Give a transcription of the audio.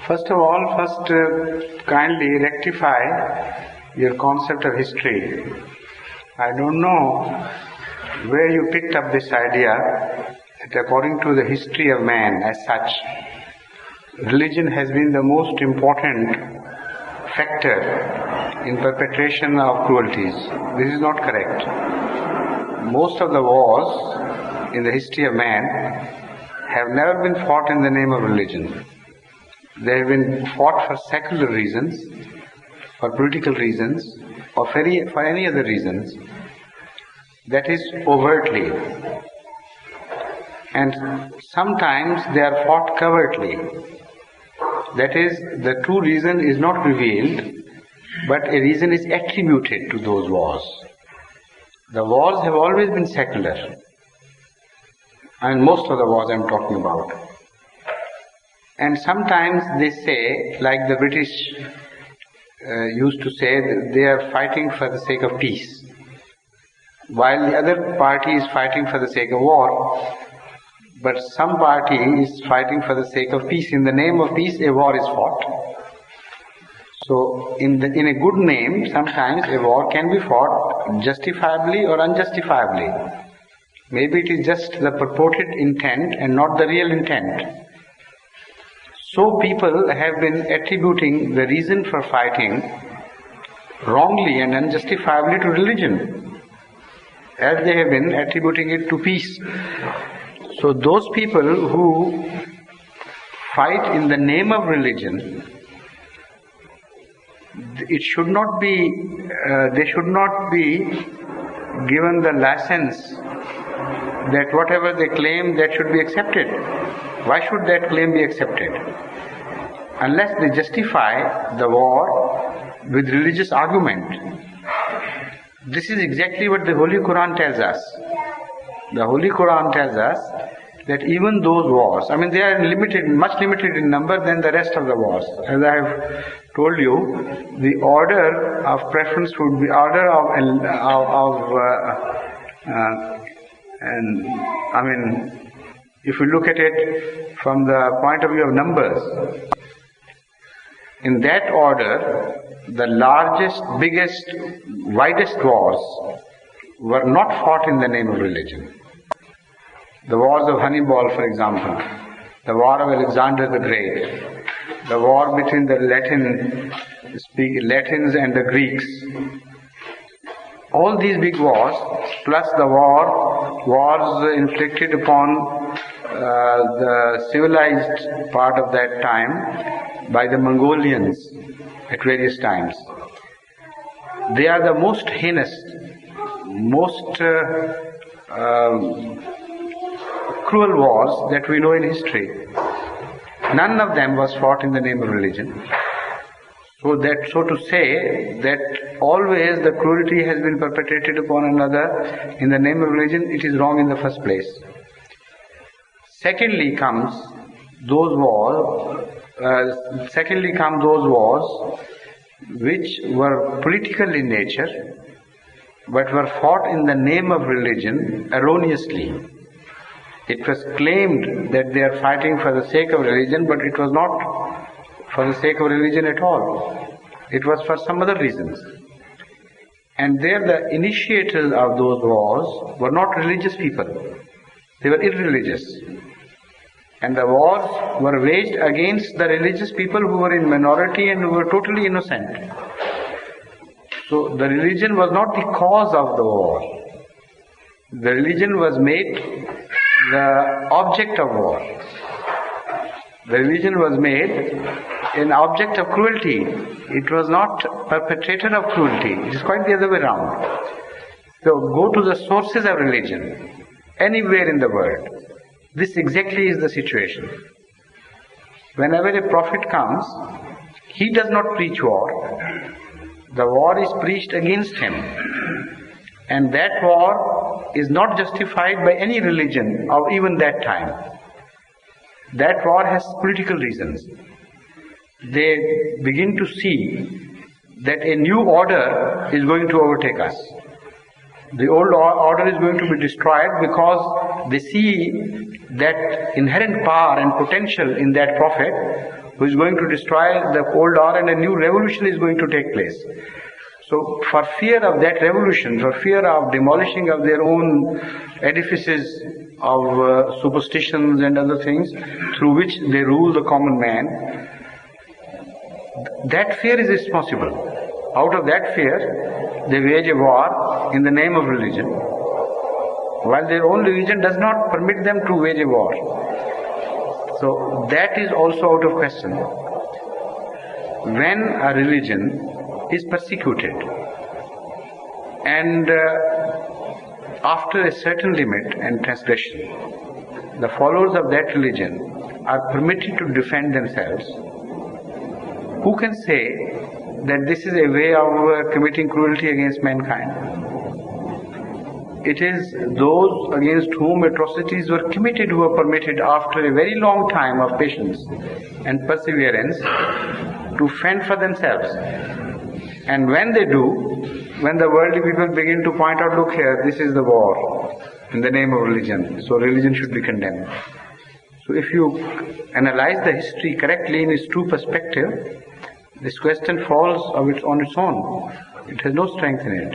First of all, kindly rectify your concept of history. I don't know where you picked up this idea that according to the history of man as such, religion has been the most important factor in perpetration of cruelties. This is not correct. Most of the wars in the history of man have never been fought in the name of religion. They have been fought for secular reasons, for political reasons, or for any other reasons. That is overtly. And sometimes they are fought covertly. That is, the true reason is not revealed, but a reason is attributed to those wars. The wars have always been secular. And most of the wars I am talking about. And sometimes they say, like the British used to say, that they are fighting for the sake of peace, while the other party is fighting for the sake of war. But some party is fighting for the sake of peace. In the name of peace, a war is fought. So, in a good name, sometimes a war can be fought justifiably or unjustifiably. Maybe it is just the purported intent and not the real intent. So people have been attributing the reason for fighting wrongly and unjustifiably to religion, as they have been attributing it to peace. So those people who fight in the name of religion, it should not be, they should not be given the license that whatever they claim, that should be accepted. Why should that claim be accepted? Unless they justify the war with religious argument. This is exactly what the Holy Quran tells us. The Holy Quran tells us that even those wars, they are much limited in number than the rest of the wars. As I have told you, the order of preference would be if you look at it from the point of view of numbers, in that order, the largest, biggest, widest wars were not fought in the name of religion. The wars of Hannibal, for example, the war of Alexander the Great, the war between the Latins and the Greeks. All these big wars, plus the wars inflicted upon the civilized part of that time by the Mongolians at various times. They are the most heinous, most cruel wars that we know in history. None of them was fought in the name of religion. So to say that always the cruelty has been perpetrated upon another in the name of religion, it is wrong in the first place. Secondly come those wars which were political in nature, but were fought in the name of religion erroneously. It was claimed that they are fighting for the sake of religion, but it was not for the sake of religion at all. It was for some other reasons. And there the initiators of those wars were not religious people. They were irreligious. And the wars were waged against the religious people who were in minority and who were totally innocent. So the religion was not the cause of the war. The religion was made the object of war. The religion was made an object of cruelty. It was not perpetrator of cruelty. It is quite the other way around. So go to the sources of religion, anywhere in the world. This exactly is the situation. Whenever a prophet comes, he does not preach war. The war is preached against him. And that war is not justified by any religion of even that time. That war has political reasons. They begin to see that a new order is going to overtake us. The old order is going to be destroyed because they see that inherent power and potential in that prophet who is going to destroy the old order and a new revolution is going to take place. So for fear of that revolution, for fear of demolishing of their own edifices of superstitions and other things through which they rule the common man, that fear is responsible. Out of that fear, they wage a war in the name of religion, while their own religion does not permit them to wage a war. So that is also out of question. When a religion is persecuted and after a certain limit and transgression, the followers of that religion are permitted to defend themselves, who can say that this is a way of committing cruelty against mankind? It is those against whom atrocities were committed who are permitted after a very long time of patience and perseverance to fend for themselves. And when they do, when the worldly people begin to point out, look here, this is the war in the name of religion, so religion should be condemned. So if you analyze the history correctly in its true perspective, this question falls on its own. It has no strength in it.